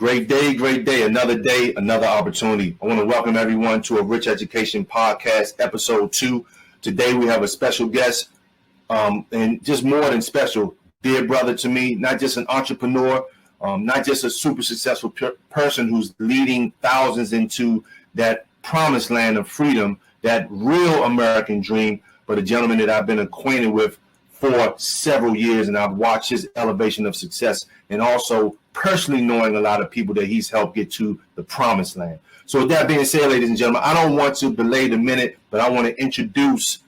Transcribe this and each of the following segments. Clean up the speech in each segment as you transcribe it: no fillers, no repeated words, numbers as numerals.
Great day, another day, another opportunity. I want to welcome everyone to a Rich Education Podcast, episode 2. Today we have a special guest, and just more than special, dear brother to me, not just an entrepreneur, not just a super successful person who's leading thousands into that promised land of freedom, that real American dream, but a gentleman that I've been acquainted with for several years, and I've watched his elevation of success, and also personally knowing a lot of people that he's helped get to the promised land. So with that being said, ladies and gentlemen, I don't want to belay the minute, but I want to introduce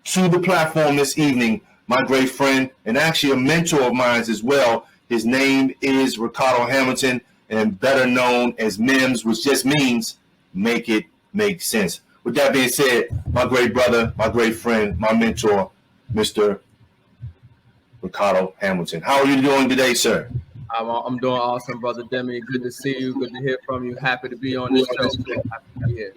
to the platform this evening my great friend and actually a mentor of mine as well. His name is Ricardo Hamilton, and better known as MIMS, which just means make it make sense. With that being said, my great brother, my great friend, my mentor, Mr. Ricardo Hamilton. How are you doing today, sir? I'm doing awesome, brother Demi. Good to see you. Good to hear from you. Happy to be on this show. Happy to be here.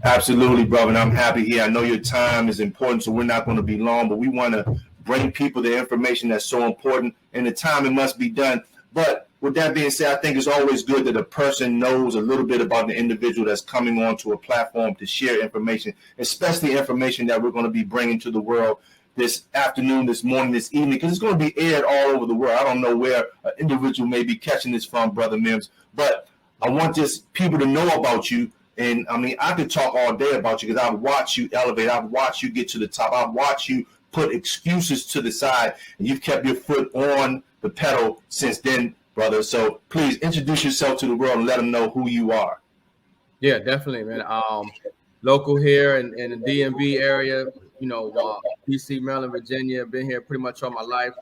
Absolutely, brother. And I'm happy here. I know your time is important, so we're not going to be long, but we want to bring people the information that's so important, and the time it must be done. But with that being said, I think it's always good that a person knows a little bit about the individual that's coming onto a platform to share information, especially information that we're going to be bringing to the world this afternoon, this morning, this evening, because it's going to be aired all over the world. I don't know where an individual may be catching this from, Brother Mims, but I want just people to know about you. And I mean, I could talk all day about you because I've watched you elevate. I've watched you get to the top. I've watched you put excuses to the side, and you've kept your foot on the pedal since then, brother. So please introduce yourself to the world and let them know who you are. Yeah, definitely, man. Local here in the DMV area, DC, Maryland, Virginia. Been here pretty much all my life.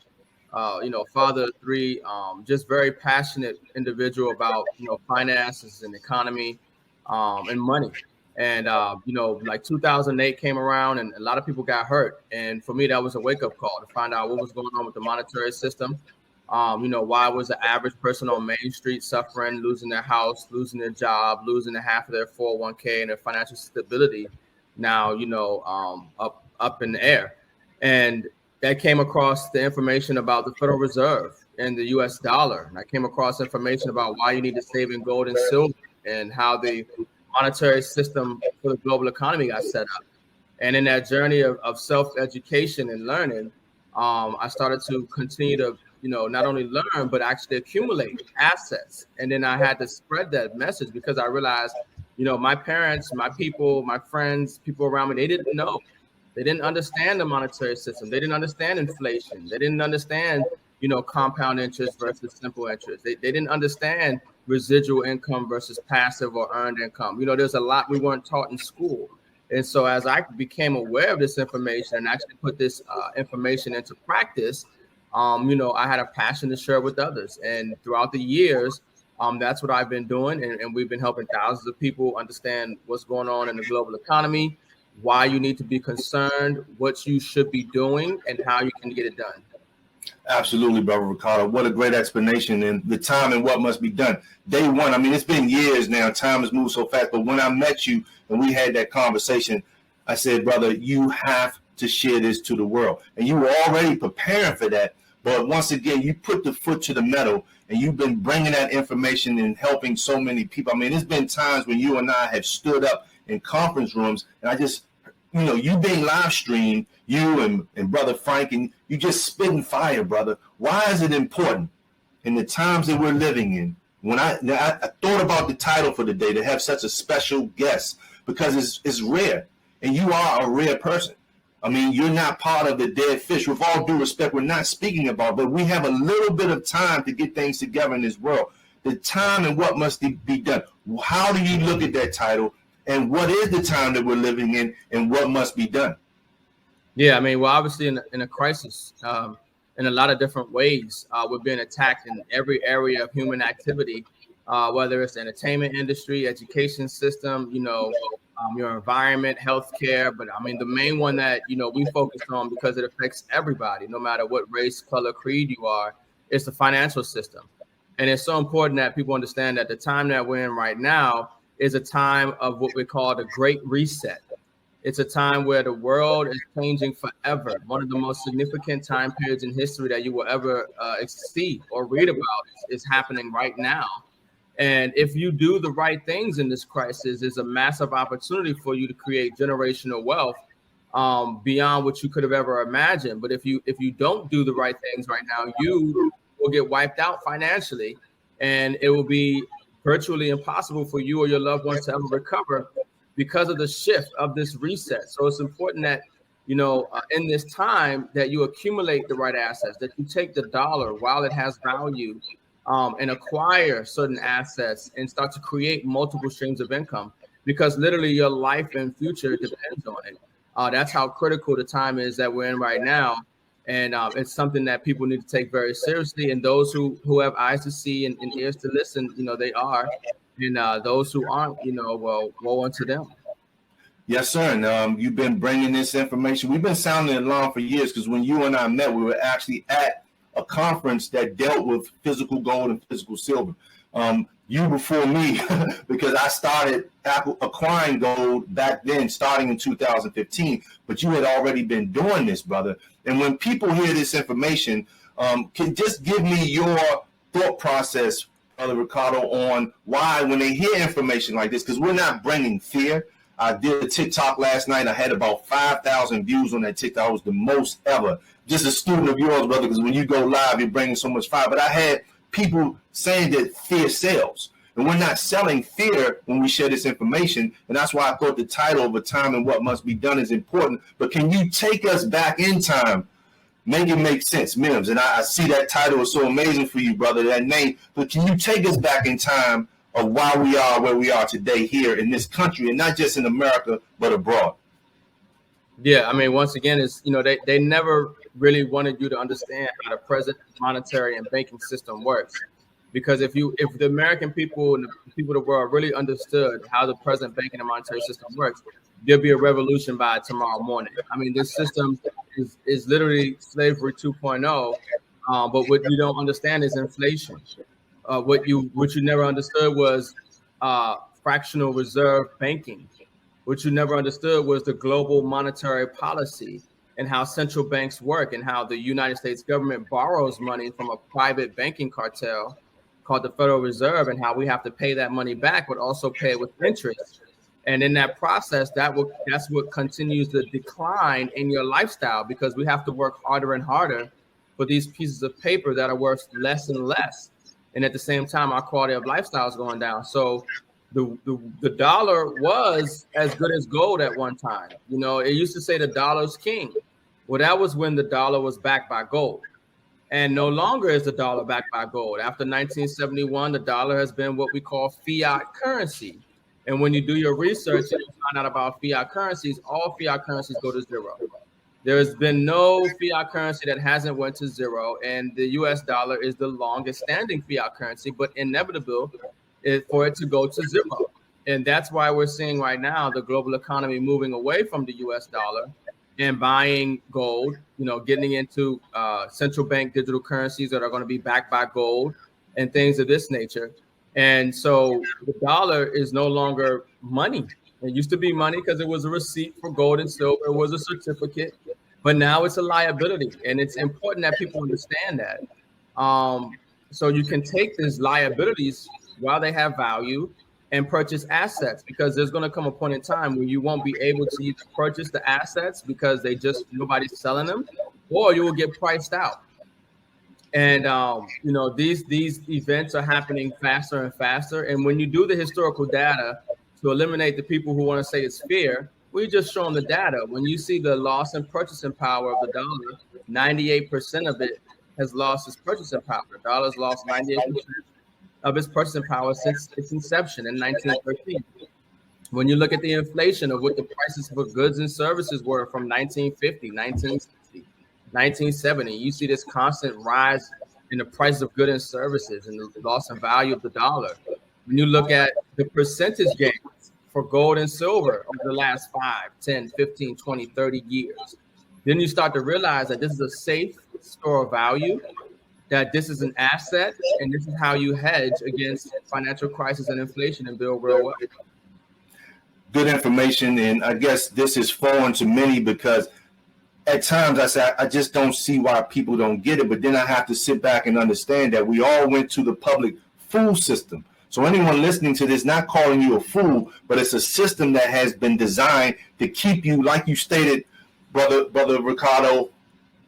Father of 3, just very passionate individual about, finances and economy, and money. And, like 2008 came around and a lot of people got hurt. And for me, that was a wake up call to find out what was going on with the monetary system. Why was the average person on Main Street suffering, losing their house, losing their job, losing half of their 401k and their financial stability now, up in the air. And that came across the information about the Federal Reserve and the US dollar. And I came across information about why you need to save in gold and silver and how the monetary system for the global economy got set up. And in that journey of self-education and learning, I started to continue to, not only learn, but actually accumulate assets. And then I had to spread that message because I realized, my parents, my people, my friends, people around me, they didn't know. They didn't understand the monetary system. They didn't understand inflation. They didn't understand, compound interest versus simple interest. They didn't understand residual income versus passive or earned income. There's a lot we weren't taught in school. And so as I became aware of this information and actually put this information into practice, I had a passion to share with others. And throughout the years, that's what I've been doing. And we've been helping thousands of people understand what's going on in the global economy, why you need to be concerned, what you should be doing, and how you can get it done. Absolutely, brother Ricardo. What a great explanation, and the time and what must be done. Day one, I mean, it's been years now. Time has moved so fast. But when I met you and we had that conversation, I said, brother, you have to share this to the world. And you were already preparing for that. But once again, you put the foot to the metal, and you've been bringing that information and helping so many people. I mean, there's been times when you and I have stood up in conference rooms, and I just, you being live streamed, you and brother Frank, and you just spitting fire, brother. Why is it important in the times that we're living in? When I thought about the title for the day to have such a special guest, because it's rare, and you are a rare person. I mean, you're not part of the dead fish. With all due respect, we're not speaking about, but we have a little bit of time to get things together in this world. The time and what must be done. How do you look at that title? And what is the time that we're living in, and what must be done? Yeah, I mean, we're obviously in a crisis in a lot of different ways. We're being attacked in every area of human activity, whether it's the entertainment industry, education system, your environment, healthcare. But I mean, the main one that, we focus on because it affects everybody, no matter what race, color, creed you are, is the financial system. And it's so important that people understand that the time that we're in right now is a time of what we call the Great Reset. It's a time where the world is changing forever. One of the most significant time periods in history that you will ever see or read about is happening right now. And if you do the right things in this crisis, there's a massive opportunity for you to create generational wealth beyond what you could have ever imagined. But if you don't do the right things right now, you will get wiped out financially, and it will be virtually impossible for you or your loved ones to ever recover because of the shift of this reset. So it's important that, in this time, that you accumulate the right assets, that you take the dollar while it has value, and acquire certain assets and start to create multiple streams of income, because literally your life and future depends on it. That's how critical the time is that we're in right now. And it's something that people need to take very seriously. And those who have eyes to see and ears to listen, they are. And those who aren't, well, woe unto them. Yes, sir. And you've been bringing this information. We've been sounding the alarm for years, because when you and I met, we were actually at a conference that dealt with physical gold and physical silver. You before me, because I started acquiring gold back then, starting in 2015, but you had already been doing this, brother. And when people hear this information, can just give me your thought process, Brother Ricardo, on why when they hear information like this, because we're not bringing fear. I did a TikTok last night. I had about 5,000 views on that TikTok. It was the most ever. Just a student of yours, brother, because when you go live, you're bringing so much fire. But I had people saying that fear sells. And we're not selling fear when we share this information. And that's why I thought the title of A Time and What Must Be Done is important. But can you take us back in time? Make it make sense, Mims. And I see that title is so amazing for you, brother, that name. But can you take us back in time of why we are where we are today here in this country, and not just in America, but abroad? Yeah, I mean, once again, it's, they never really wanted you to understand how the present monetary and banking system works. Because if the American people and the people of the world really understood how the present banking and monetary system works, there'll be a revolution by tomorrow morning. I mean, this system is literally slavery 2.0. But what you don't understand is inflation. What you never understood was fractional reserve banking. What you never understood was the global monetary policy and how central banks work, and how the United States government borrows money from a private banking cartel called the Federal Reserve, and how we have to pay that money back, but also pay it with interest. And in that process, that's what continues the decline in your lifestyle, because we have to work harder and harder for these pieces of paper that are worth less and less. And at the same time, our quality of lifestyle is going down. So the dollar was as good as gold at one time. It used to say the dollar's king. Well, that was when the dollar was backed by gold. And no longer is the dollar backed by gold. After 1971, the dollar has been what we call fiat currency. And when you do your research and you find out about fiat currencies, all fiat currencies go to zero. There has been no fiat currency that hasn't went to zero. And the US dollar is the longest standing fiat currency, but inevitable for it to go to zero. And that's why we're seeing right now the global economy moving away from the US dollar and buying gold, getting into central bank digital currencies that are going to be backed by gold and things of this nature. And so the dollar is no longer money. It used to be money because it was a receipt for gold and silver. It was a certificate, but now it's a liability. And it's important that people understand that. So you can take these liabilities while they have value and purchase assets, because there's going to come a point in time where you won't be able to either purchase the assets because nobody's selling them, or you will get priced out. And these events are happening faster and faster. And when you do the historical data to eliminate the people who want to say it's fear, we just show them the data. When you see the loss in purchasing power of the dollar, 98% of it has lost its purchasing power. The dollar's lost 98% of its purchasing power since its inception in 1913. When you look at the inflation of what the prices for goods and services were from 1950, 1960, 1970, you see this constant rise in the price of goods and services and the loss in value of the dollar. When you look at the percentage gains for gold and silver over the last 5, 10, 15, 20, 30 years, then you start to realize that this is a safe store of value, that this is an asset, and this is how you hedge against financial crisis and inflation and build real wealth. Good information, and I guess this is foreign to many, because at times I say I just don't see why people don't get it, but then I have to sit back and understand that we all went to the public food system. So anyone listening to this, not calling you a fool, but it's a system that has been designed to keep you, like you stated, brother Ricardo,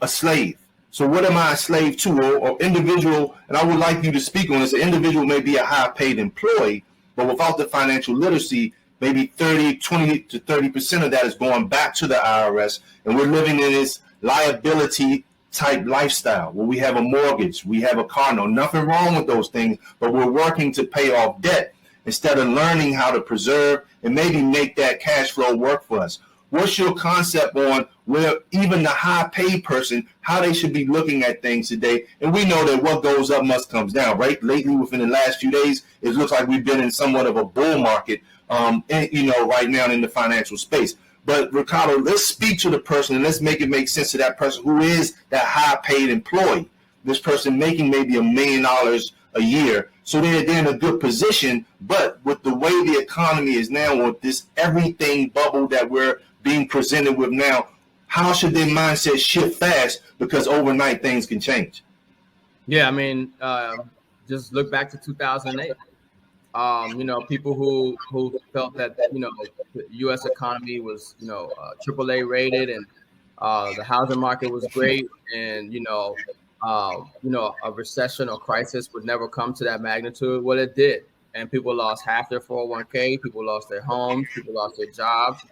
a slave. So what am I a slave to? Or individual, and I would like you to speak on this, an individual may be a high-paid employee, but without the financial literacy, maybe 20 to 30% of that is going back to the IRS, and we're living in this liability type lifestyle where we have a mortgage, we have a car. No, nothing wrong with those things, but we're working to pay off debt instead of learning how to preserve and maybe make that cash flow work for us. What's your concept on where even the high paid person, how they should be looking at things today? And we know that what goes up must comes down, right? Lately, within the last few days, it looks like we've been in somewhat of a bull market, right now in the financial space. But Ricardo, let's speak to the person and let's make it make sense to that person who is that high paid employee. This person making maybe $1 million a year. So they're in a good position, but with the way the economy is now, with this everything bubble that we're being presented with now, how should their mindset shift fast? Because overnight things can change. Yeah, I mean, just look back to 2008. People who felt that, the U.S. economy was, AAA rated and the housing market was great, and, a recession or crisis would never come to that magnitude. Well, it did. And people lost half their 401k, people lost their homes, people lost their jobs.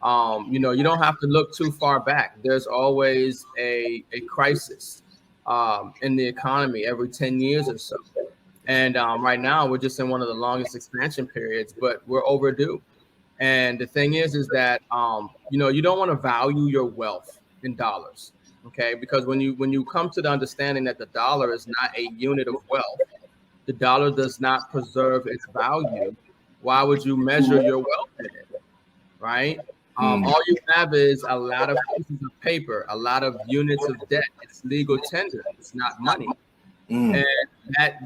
You don't have to look too far back. There's always a crisis in the economy every 10 years or so. And right now, we're just in one of the longest expansion periods, but we're overdue. And the thing is that, you don't want to value your wealth in dollars, okay? Because when you come to the understanding that the dollar is not a unit of wealth, the dollar does not preserve its value, why would you measure your wealth in it, right? All you have is a lot of pieces of paper, a lot of units of debt. It's legal tender. It's not money. And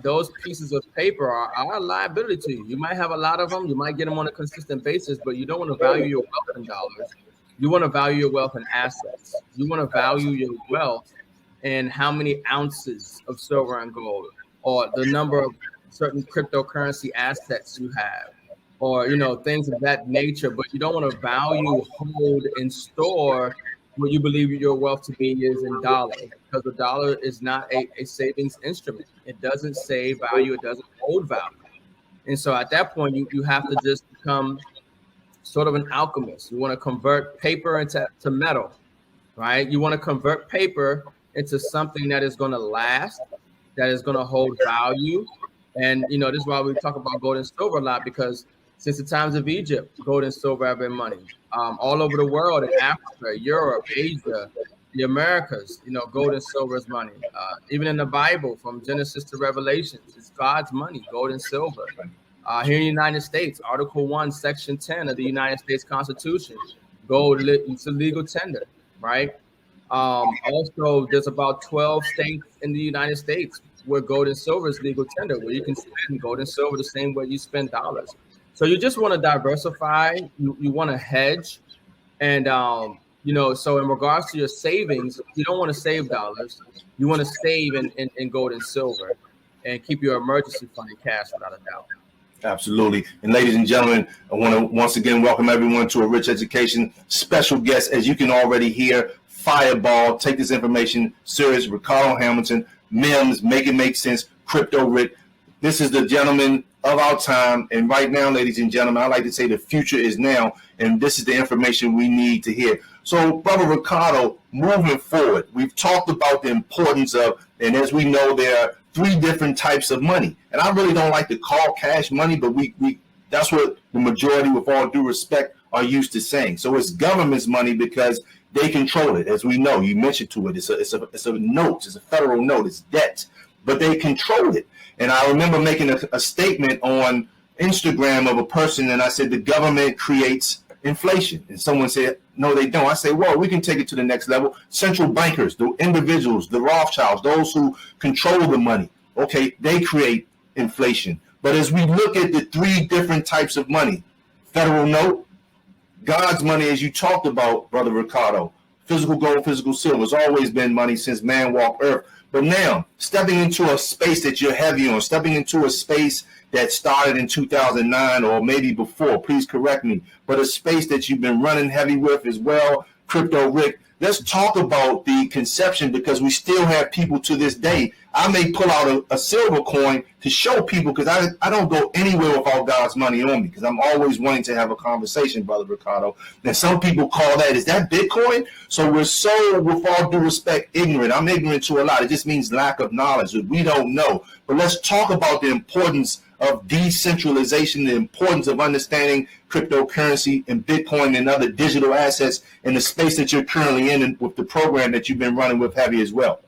those pieces of paper are a liability to you. You might have a lot of them. You might get them on a consistent basis, but you don't want to value your wealth in dollars. You want to value your wealth in assets. You want to value your wealth in how many ounces of silver and gold, or the number of certain cryptocurrency assets you have, or, things of that nature. But you don't want to value, hold, and store what you believe your wealth to be is in dollars, because the dollar is not a savings instrument. It doesn't save value. It doesn't hold value. And so at that point, you have to just become sort of an alchemist. You want to convert paper into metal, right? You want to convert paper into something that is going to last, that is going to hold value. And, this is why we talk about gold and silver a lot, because since the times of Egypt, gold and silver have been money. All over the world, in Africa, Europe, Asia, the Americas, gold and silver is money. Even in the Bible, from Genesis to Revelations, it's God's money, gold and silver. Here in the United States, Article 1, Section 10 of the United States Constitution, gold is a legal tender, right? Also, there's about 12 states in the United States where gold and silver is legal tender, where you can spend gold and silver the same way you spend dollars. So you just want to diversify, you want to hedge. And, so in regards to your savings, you don't want to save dollars. You want to save in gold and silver and keep your emergency fund in cash, without a doubt. Absolutely. And ladies and gentlemen, I want to once again welcome everyone to A Rich Education. Special guest, as you can already hear, Fireball, take this information serious, Ricardo Hamilton, MEMS, Make It Make Sense, Crypto Rick. This is the gentleman of our time. And right now, ladies and gentlemen, I like to say the future is now. And this is the information we need to hear. So, Brother Ricardo, moving forward, we've talked about the importance of, and as we know, there are 3 different types of money. And I really don't like to call cash money, but we that's what the majority, with all due respect, are used to saying. So it's government's money because they control it. As we know, you mentioned to it, it's a note, it's a federal note, it's debt, but they control it. And I remember making a statement on Instagram of a person, and I said the government creates inflation. And someone said, no, they don't. I say, well, we can take it to the next level. Central bankers, the individuals, the Rothschilds, those who control the money, okay, they create inflation. But as we look at the 3 different types of money, federal note, God's money, as you talked about, Brother Ricardo, physical gold, physical silver, has always been money since man walked earth. But now, stepping into a space that you're heavy on, stepping into a space that started in 2009 or maybe before, please correct me, but a space that you've been running heavy with as well, Crypto Rick. Let's talk about the conception, because we still have people to this day. I may pull out a silver coin to show people, because I don't go anywhere without God's money on me, because I'm always wanting to have a conversation, Brother Ricardo. And some people call that, is that Bitcoin? So we're so, with all due respect, ignorant. I'm ignorant to a lot. It just means lack of knowledge. We don't know. But let's talk about the importance of decentralization, the importance of understanding cryptocurrency and Bitcoin and other digital assets in the space that you're currently in, and with the program that you've been running with heavy as well.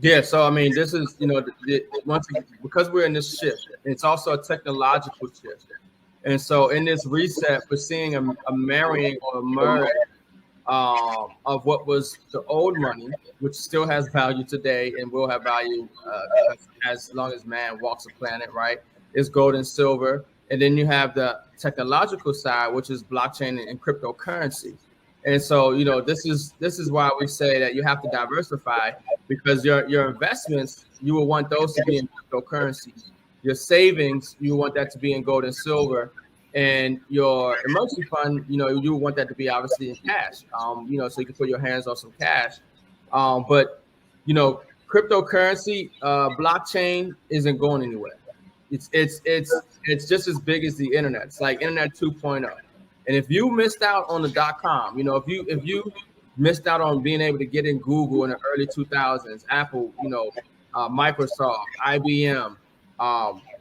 Yeah, so I mean, this is, once again, because we're in this shift, it's also a technological shift. And so in this reset, we're seeing a marrying or a merge of what was the old money, which still has value today and will have value as long as man walks the planet, right? Is gold and silver. And then you have the technological side, which is blockchain and cryptocurrency. And so, this is why we say that you have to diversify, because your investments, you will want those to be in cryptocurrency. Your savings, you want that to be in gold and silver. And your emergency fund, you want that to be obviously in cash, so you can put your hands on some cash. But cryptocurrency, blockchain isn't going anywhere. It's just as big as the internet. It's like Internet 2.0. And if you missed out on the .com, if you missed out on being able to get in Google in the early 2000s, Apple, Microsoft, IBM,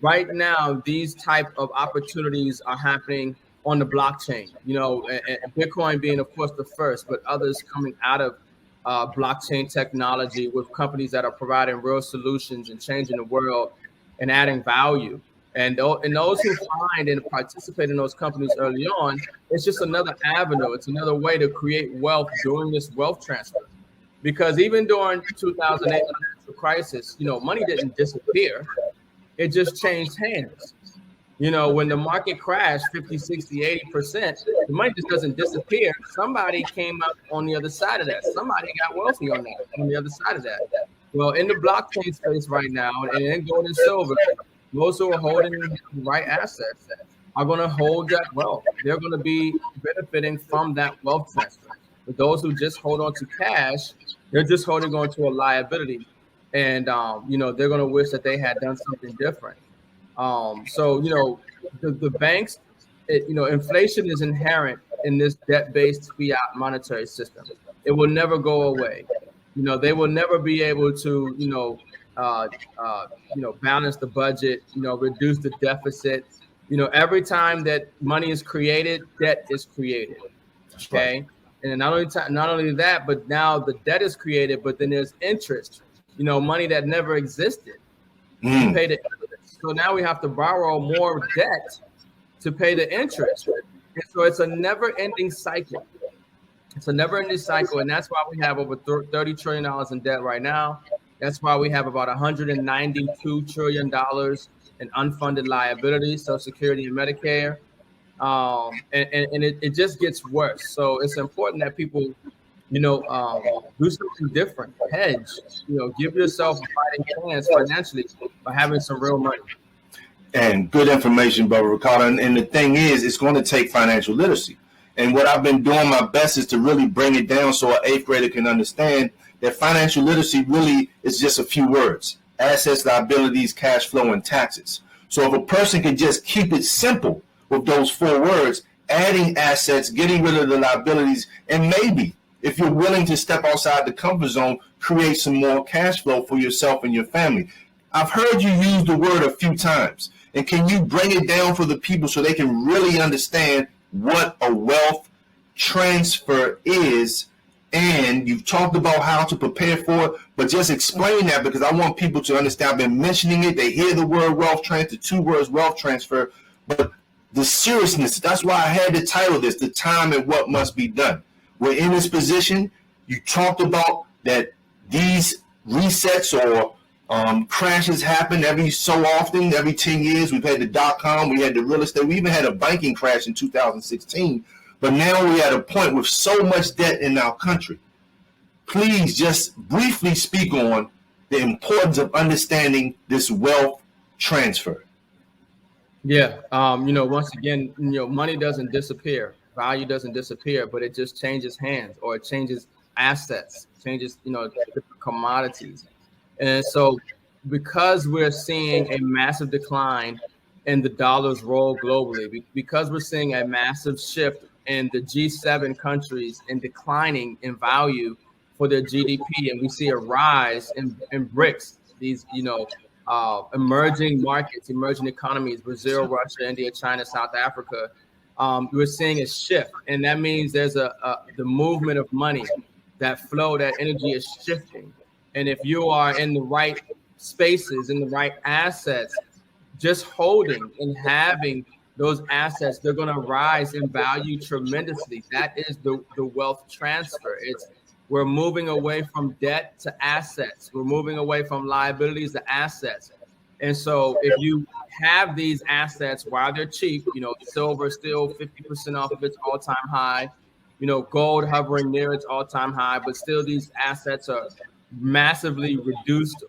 right now, these type of opportunities are happening on the blockchain, and Bitcoin being, of course, the first, but others coming out of blockchain technology with companies that are providing real solutions and changing the world and adding value. And those who find and participate in those companies early on, it's just another avenue. It's another way to create wealth during this wealth transfer. Because even during 2008 financial crisis, money didn't disappear. It just changed hands. When the market crashed 50, 60, 80%, the money just doesn't disappear. Somebody came up on the other side of that. Somebody got wealthy on the other side of that. Well, in the blockchain space right now, and in gold and silver, those who are holding the right assets are going to hold that wealth. They're going to be benefiting from that wealth transfer. But those who just hold on to cash, they're just holding on to a liability. And, they're going to wish that they had done something different. The banks, inflation is inherent in this debt-based fiat monetary system. It will never go away. They will never be able to, balance the budget, reduce the deficit. Every time that money is created, debt is created. Okay. And not only that, but now the debt is created, but then there's interest, money that never existed. To pay the interest. So now we have to borrow more debt to pay the interest. And so it's a never ending cycle. It's a never ending cycle. And that's why we have over $30 trillion in debt right now. That's why we have about $192 trillion in unfunded liabilities, Social Security and Medicare. And it just gets worse. So it's important that people, do something different, hedge, give yourself a fighting chance financially by having some real money. And good information, Brother Ricardo. And the thing is, it's going to take financial literacy. And what I've been doing my best is to really bring it down so an eighth grader can understand that financial literacy really is just a few words: assets, liabilities, cash flow, and taxes. So if a person can just keep it simple with those 4 words, adding assets, getting rid of the liabilities, and maybe, if you're willing to step outside the comfort zone, create some more cash flow for yourself and your family. I've heard you use the word a few times. And can you bring it down for the people so they can really understand what a wealth transfer is? And you've talked about how to prepare for it, but just explain that, because I want people to understand. I've been mentioning it. They hear the word wealth transfer, 2 words, wealth transfer, but the seriousness, that's why I had to title this, The Time and What Must Be Done. We're in this position. You talked about that these resets or crashes happen every so often, every 10 years. We've had the .com, we had the real estate, we even had a banking crash in 2016. But now we're at a point with so much debt in our country. please just briefly speak on the importance of understanding this wealth transfer. Yeah. Once again, money doesn't disappear. Value doesn't disappear, but it just changes hands, or it changes assets, changes, different commodities. And so because we're seeing a massive decline in the dollar's role globally, because we're seeing a massive shift in the G7 countries in declining in value for their GDP, and we see a rise in BRICS, these, emerging markets, emerging economies, Brazil, Russia, India, China, South Africa, we're seeing a shift. And that means there's the movement of money, that flow, that energy is shifting. And if you are in the right spaces, in the right assets, just holding and having those assets, they're going to rise in value tremendously. That is the wealth transfer. We're moving away from debt to assets. We're moving away from liabilities to assets. And so if you have these assets while they're cheap, silver still 50% off of its all-time high, gold hovering near its all-time high, but still these assets are massively reduced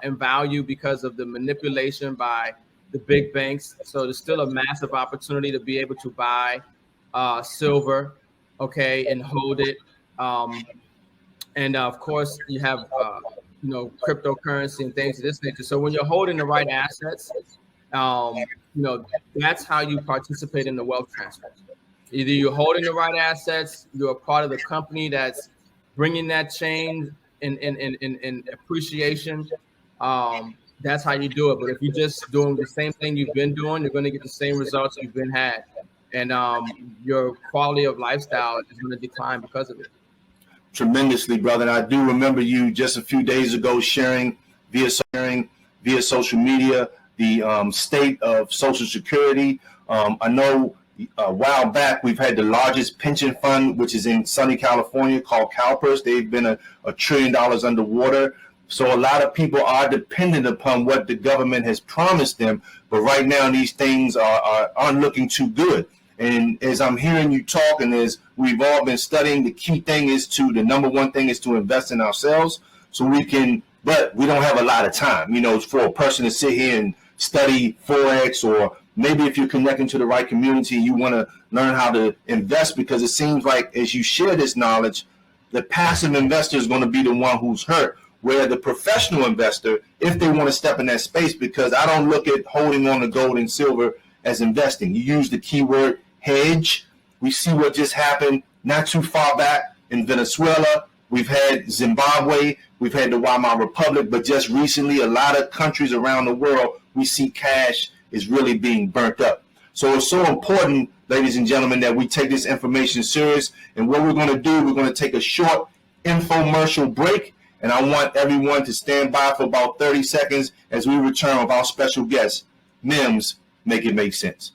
in value because of the manipulation by the big banks. So there's still a massive opportunity to be able to buy silver, okay, and hold it. And of course, you have cryptocurrency and things of this nature. So when you're holding the right assets, that's how you participate in the wealth transfer. Either you're holding the right assets, you're a part of the company that's bringing that change in appreciation. That's how you do it. But if you're just doing the same thing you've been doing, you're going to get the same results you've been had, and your quality of lifestyle is going to decline because of it. Tremendously, brother. And I do remember you just a few days ago sharing via social media the state of Social Security. I know a while back we've had the largest pension fund, which is in sunny California, called CalPERS. They've been $1 trillion underwater. So a lot of people are dependent upon what the government has promised them. But right now, these things aren't looking too good. And as I'm hearing you talk, and as we've all been studying, the number one thing is to invest in ourselves so we can, but we don't have a lot of time, for a person to sit here and study Forex, or maybe if you're connecting to the right community, you want to learn how to invest, because it seems like as you share this knowledge, the passive investor is going to be the one who's hurt, where the professional investor, if they want to step in that space, because I don't look at holding on to gold and silver as investing. You use the keyword hedge. We see what just happened not too far back in Venezuela. We've had Zimbabwe. We've had the Weimar Republic. But just recently, a lot of countries around the world, we see cash is really being burnt up. So it's so important, ladies and gentlemen, that we take this information serious. And what we're going to do, we're going to take a short infomercial break. And I want everyone to stand by for about 30 seconds as we return with our special guest, Mims, Make It Make Sense.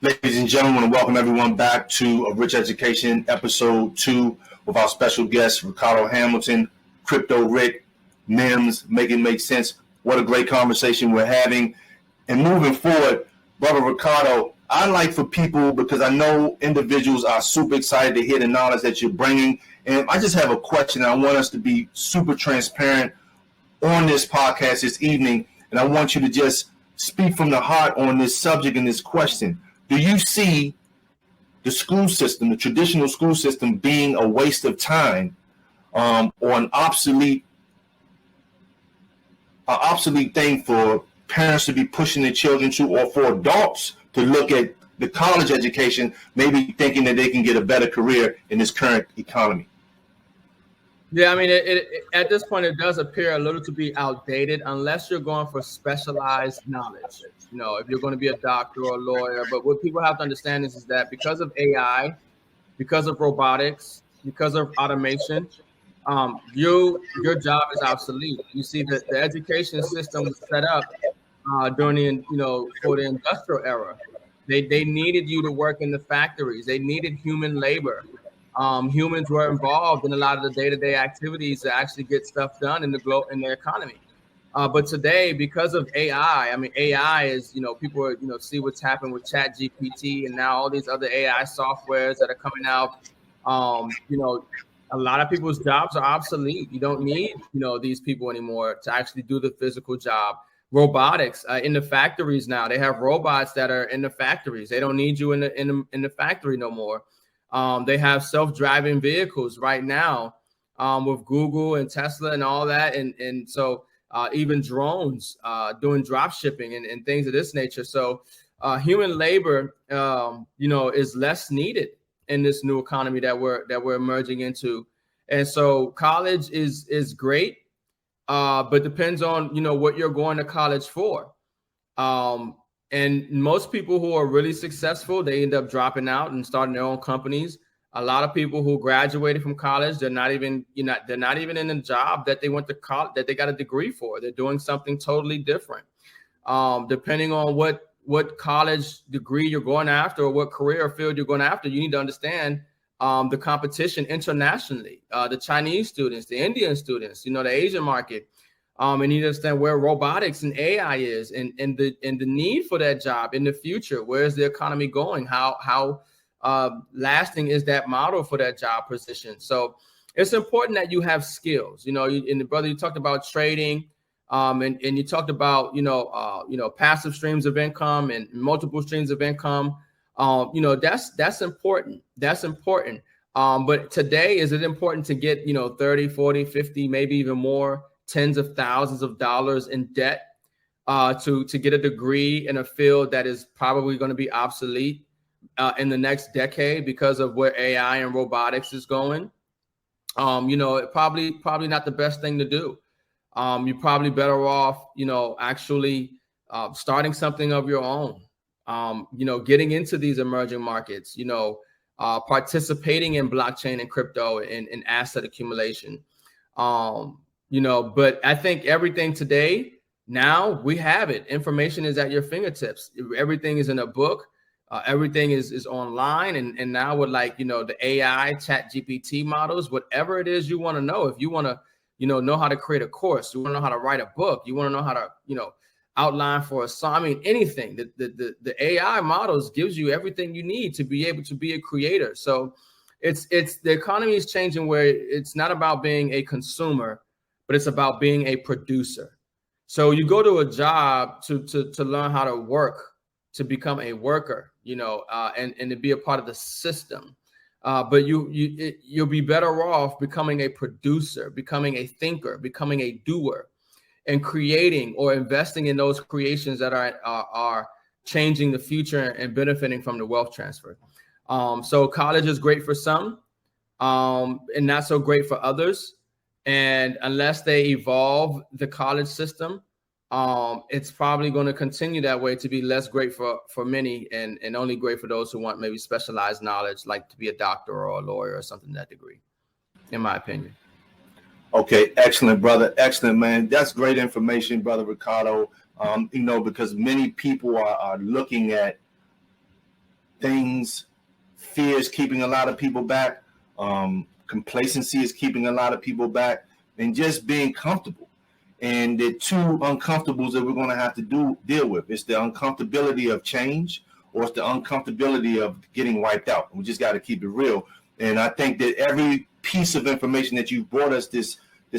Ladies and gentlemen, welcome everyone back to A Rich Education, episode 2, with our special guest, Ricardo Hamilton, Crypto Rick, Mims, Make It Make Sense. What a great conversation we're having. And moving forward, Brother Ricardo, I like for people, because I know individuals are super excited to hear the knowledge that you're bringing. And I just have a question. I want us to be super transparent on this podcast this evening. And I want you to just speak from the heart on this subject and this question. Do you see the school system, the traditional school system, being a waste of time, or an obsolete thing for parents to be pushing their children to, or for adults to look at the college education, maybe thinking that they can get a better career in this current economy? Yeah, I mean, at this point, it does appear a little to be outdated unless you're going for specialized knowledge. If you're going to be a doctor or a lawyer, but what people have to understand is that because of AI, because of robotics, because of automation, your job is obsolete. You see that the education system was set up during for the industrial era. They needed you to work in the factories. They needed human labor. Humans were involved in a lot of the day-to-day activities to actually get stuff done in the economy. But today, because of AI, I mean, AI is, people are, see what's happened with Chat GPT and now all these other AI softwares that are coming out. A lot of people's jobs are obsolete. You don't need, these people anymore to actually do the physical job. Robotics in the factories now, they have robots that are in the factories. They don't need you in the factory no more. They have self-driving vehicles right now with Google and Tesla and all that. And so even drones doing drop shipping and things of this nature. So human labor, is less needed in this new economy that we're emerging into. And so college is great, but depends on, what you're going to college for. And most people who are really successful, they end up dropping out and starting their own companies. A lot of people who graduated from college, they're not even in a job that they went to college, that they got a degree for. They're doing something totally different. Depending on what college degree you're going after or what career field you're going after, you need to understand the competition internationally, the Chinese students, the Indian students, the Asian market. And you understand where robotics and AI is, and the need for that job in the future. Where is the economy going? How lasting is that model for that job position? So it's important that you have skills. And the brother, you talked about trading, and you talked about passive streams of income and multiple streams of income. That's important. That's important. But today, is it important to get 30, 40, 50, maybe even more, tens of thousands of dollars in debt to get a degree in a field that is probably going to be obsolete in the next decade because of where AI and robotics is going? Probably not the best thing to do. You're probably better off, actually starting something of your own. Getting into these emerging markets. Participating in blockchain and crypto and asset accumulation. But I think everything today, now we have it. Information is at your fingertips. Everything is in a book. Everything is online. And now with the AI Chat GPT models, whatever it is you want to know, if you want to, know how to create a course, you want to know how to write a book, you want to know how to, outline for a song. I mean, anything. The AI models gives you everything you need to be able to be a creator. So it's the economy is changing where it's not about being a consumer, but it's about being a producer. So you go to a job to learn how to work, to become a worker, and to be a part of the system. But you'll be better off becoming a producer, becoming a thinker, becoming a doer, and creating or investing in those creations that are changing the future and benefiting from the wealth transfer. So college is great for some, and not so great for others. And unless they evolve the college system, it's probably going to continue that way, to be less great for many and only great for those who want maybe specialized knowledge, like to be a doctor or a lawyer or something that degree, in my opinion. Okay, excellent, brother. Excellent, man. That's great information, brother Ricardo. Because many people are looking at things, fears keeping a lot of people back. Complacency is keeping a lot of people back, and just being comfortable. And the two uncomfortables that we're going to have to deal with. It's the uncomfortability of change, or it's the uncomfortability of getting wiped out. We just got to keep it real. And I think that every piece of information that you brought us this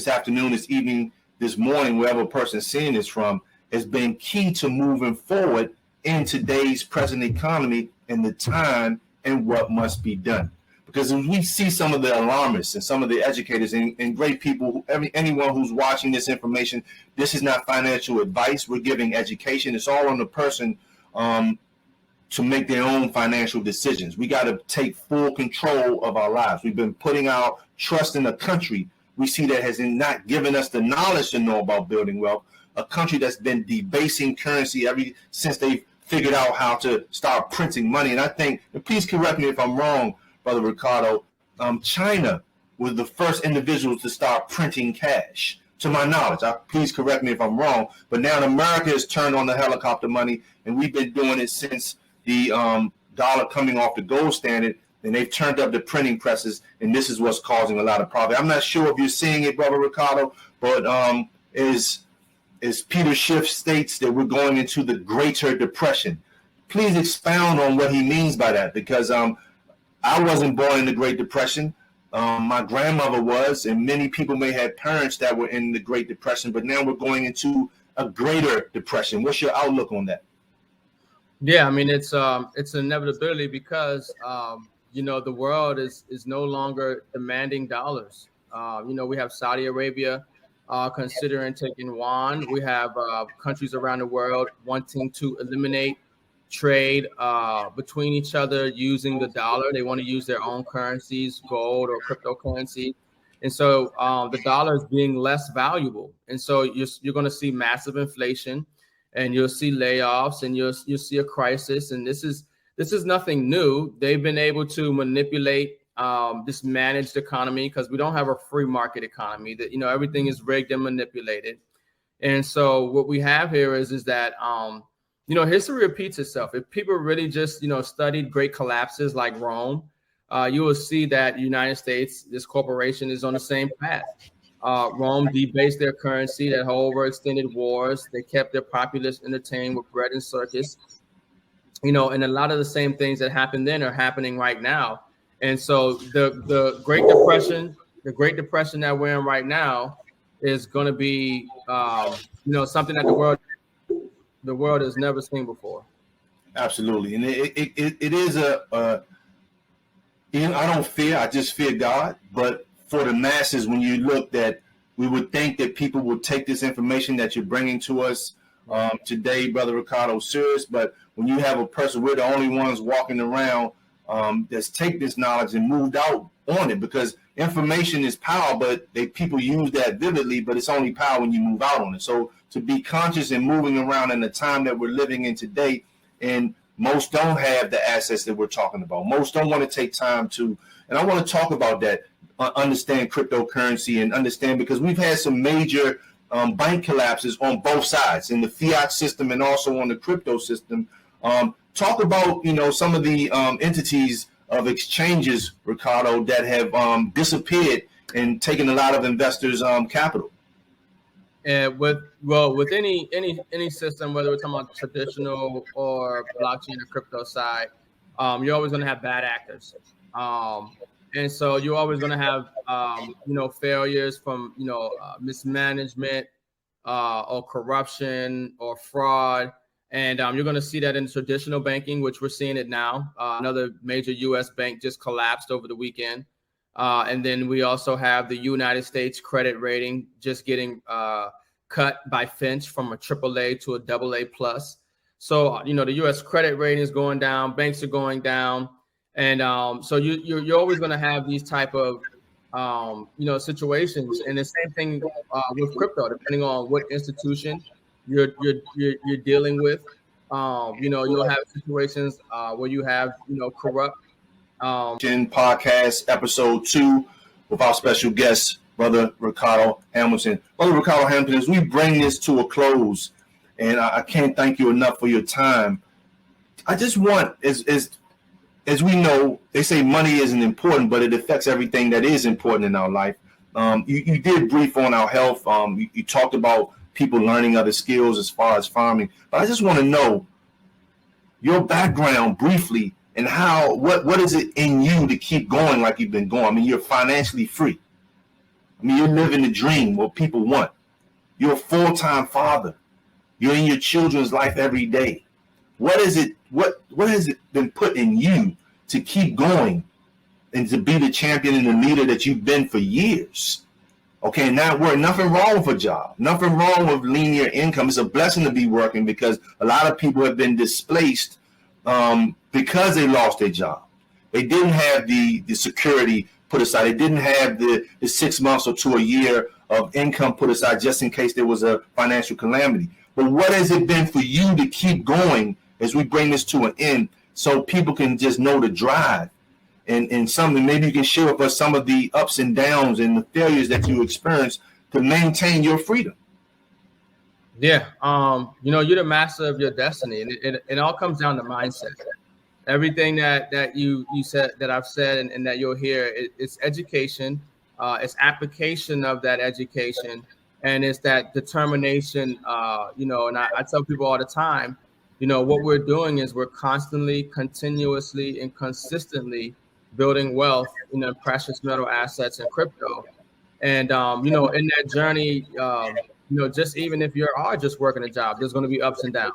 afternoon, this evening, this morning, wherever a person's seeing this from, has been key to moving forward in today's present economy and the time and what must be done. Because as we see some of the alarmists and some of the educators and great people, anyone who's watching this information, this is not financial advice. We're giving education. It's all on the person to make their own financial decisions. We got to take full control of our lives. We've been putting our trust in the country. we see that has not given us the knowledge to know about building wealth. A country that's been debasing currency since they figured out how to start printing money. And I think, and please correct me if I'm wrong, Brother Ricardo, China was the first individual to start printing cash, to my knowledge. Please correct me if I'm wrong. But now America has turned on the helicopter money, and we've been doing it since the dollar coming off the gold standard, and they've turned up the printing presses, and this is what's causing a lot of profit. I'm not sure if you're seeing it, Brother Ricardo, but as Peter Schiff states that we're going into the Greater Depression. Please expound on what he means by that, because I wasn't born in the Great Depression. My grandmother was, and many people may have parents that were in the Great Depression, but now we're going into a Greater Depression. What's your outlook on that? Yeah, I mean, it's an inevitability because, the world is no longer demanding dollars. We have Saudi Arabia considering taking yuan. We have countries around the world wanting to eliminate trade between each other using the dollar. They want to use their own currencies, gold or cryptocurrency. And so the dollar is being less valuable. And so you're going to see massive inflation, and you'll see layoffs, and you'll see a crisis. And this is nothing new. They've been able to manipulate this managed economy because we don't have a free market economy. That everything is rigged and manipulated. And so what we have here is that history repeats itself. If people really just studied great collapses like Rome, you will see that the United States, this corporation, is on the same path. Rome debased their currency, that whole overextended wars. They kept their populace entertained with bread and circus. And a lot of the same things that happened then are happening right now. And so the Great Depression that we're in right now is going to be, something that the world has never seen before. Absolutely. And it is I don't fear, I just fear God. But for the masses, when you look that, we would think that people would take this information that you're bringing to us today, Brother Ricardo, serious. But when you have a person, we're the only ones walking around that's take this knowledge and moved out on it, because information is power, but people use that vividly, but it's only power when you move out on it. So to be conscious and moving around in the time that we're living in today, and most don't have the assets that we're talking about. Most don't want to take time to, and I want to talk about that, understand cryptocurrency and understand, because we've had some major bank collapses on both sides, in the fiat system and also on the crypto system. Talk about, some of the entities of exchanges, Ricardo, that have disappeared and taken a lot of investors' capital. And with any system, whether we're talking about traditional or blockchain or crypto side, you're always going to have bad actors. And so you're always going to have, failures from, mismanagement or corruption or fraud. And you're going to see that in traditional banking, which we're seeing it now. Another major U.S. bank just collapsed over the weekend. And then we also have the United States credit rating just getting cut by Finch from a AAA to a AA plus. So, the U.S. credit rating is going down. Banks are going down. And so you're always going to have these type of, situations. And the same thing with crypto, depending on what institution you're dealing with. You'll have situations where you have, corrupt. Podcast episode 2 with our special guest, Brother Ricardo Hamilton. Brother Ricardo Hamilton, as we bring this to a close, and I can't thank you enough for your time. I just want, as we know, they say money isn't important, but it affects everything that is important in our life. You did brief on our health. You talked about people learning other skills as far as farming. But I just want to know your background briefly, and what is it in you to keep going like you've been going? I mean, you're financially free. I mean, you're living the dream, what people want. You're a full-time father. You're in your children's life every day. What is it? What has it been put in you to keep going and to be the champion and the leader that you've been for years? Okay, now nothing wrong with a job, nothing wrong with linear income. It's a blessing to be working, because a lot of people have been displaced because they lost their job. They didn't have the security put aside. They didn't have the 6 months or to a year of income put aside just in case there was a financial calamity. But what has it been for you to keep going as we bring this to an end so people can just know the drive and something? Maybe you can share with us some of the ups and downs and the failures that you experienced to maintain your freedom. Yeah. You're the master of your destiny, and it all comes down to mindset. Everything that you said, that I've said, and that you'll hear, it's education, it's application of that education, and it's that determination. And I tell people all the time, what we're doing is we're constantly, continuously, and consistently building wealth, precious metal assets and crypto. And in that journey, just even if you are just working a job, there's going to be ups and downs.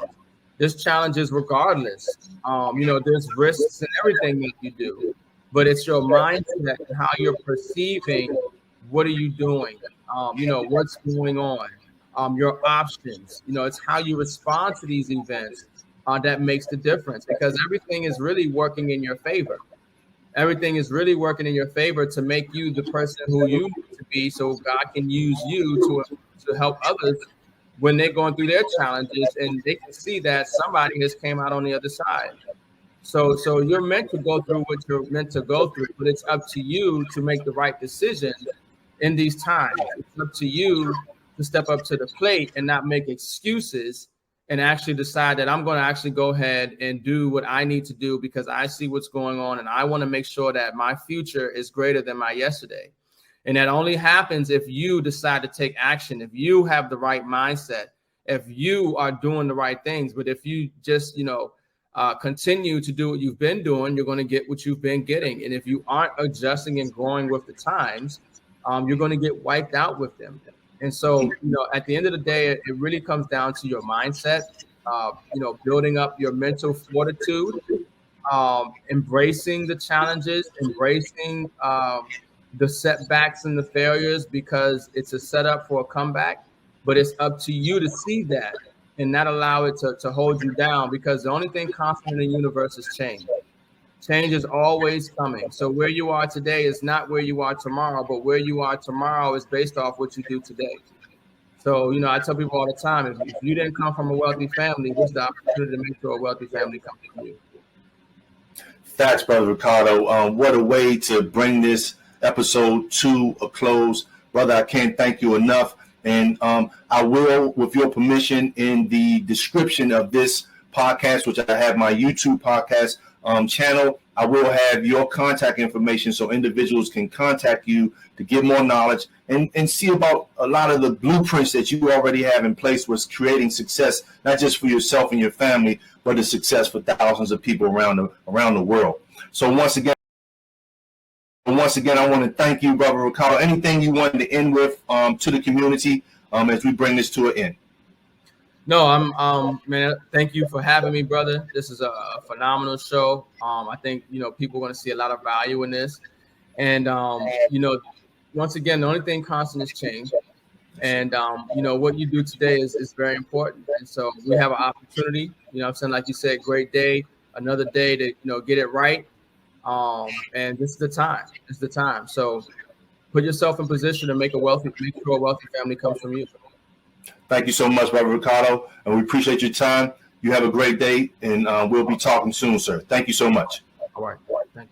There's challenges regardless. There's risks in everything that you do, but it's your mindset and how you're perceiving. What are you doing? What's going on? Your options. It's how you respond to these events that makes the difference, because everything is really working in your favor. Everything is really working in your favor to make you the person who you need to be, so God can use you to help others when they're going through their challenges, and they can see that somebody has came out on the other side. So you're meant to go through what you're meant to go through, but it's up to you to make the right decision in these times. It's up to you to step up to the plate and not make excuses, and actually decide that I'm going to actually go ahead and do what I need to do because I see what's going on, and I want to make sure that my future is greater than my yesterday. And that only happens if you decide to take action, if you have the right mindset, if you are doing the right things. But if you just, continue to do what you've been doing, you're going to get what you've been getting. And if you aren't adjusting and growing with the times, you're going to get wiped out with them. And so, at the end of the day, it really comes down to your mindset, building up your mental fortitude, embracing the challenges, embracing the setbacks and the failures, because it's a setup for a comeback. But it's up to you to see that and not allow it to hold you down, because the only thing constant in the universe is change. Change is always coming. So where you are today is not where you are tomorrow, but where you are tomorrow is based off what you do today. So, I tell people all the time, if you didn't come from a wealthy family, what's the opportunity to make sure a wealthy family comes from you? Facts, Brother Ricardo. What a way to bring this episode to a close. Brother, I can't thank you enough. And I will, with your permission, in the description of this podcast, which I have my YouTube podcast channel, I will have your contact information so individuals can contact you to get more knowledge and see about a lot of the blueprints that you already have in place with creating success, not just for yourself and your family, but the success for thousands of people around the world. So once again, I want to thank you, Brother Ricardo. Anything you wanted to end with to the community as we bring this to an end? No, man, thank you for having me, brother. This is a phenomenal show. I think, people are going to see a lot of value in this. And, once again, the only thing constant is change. And, what you do today is very important. And so we have an opportunity, like you said, great day, another day to, get it right. And this is the time. It's the time. So put yourself in position to make sure a wealthy family comes from you. Thank you so much, Brother Ricardo, and we appreciate your time. You have a great day, and we'll be talking soon, sir. Thank you so much. All right. Thank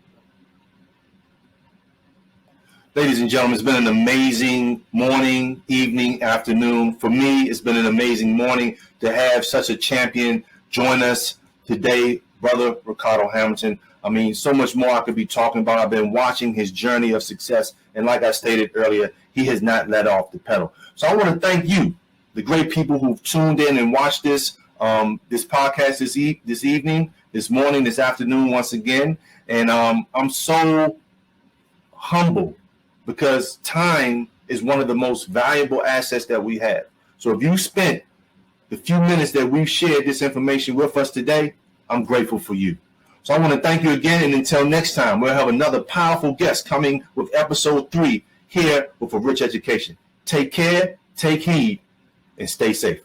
you. Ladies and gentlemen, it's been an amazing morning, evening, afternoon. For me, it's been an amazing morning to have such a champion join us today, Brother Ricardo Hamilton. I mean, so much more I could be talking about. I've been watching his journey of success, and like I stated earlier, he has not let off the pedal. So I want to thank you, the great people who've tuned in and watched this podcast this evening, this morning, this afternoon once again. And I'm so humble because time is one of the most valuable assets that we have. So if you spent the few minutes that we've shared this information with us today, I'm grateful for you. So I want to thank you again. And until next time, we'll have another powerful guest coming with episode 3 here with A Rich Education. Take care, take heed, and stay safe.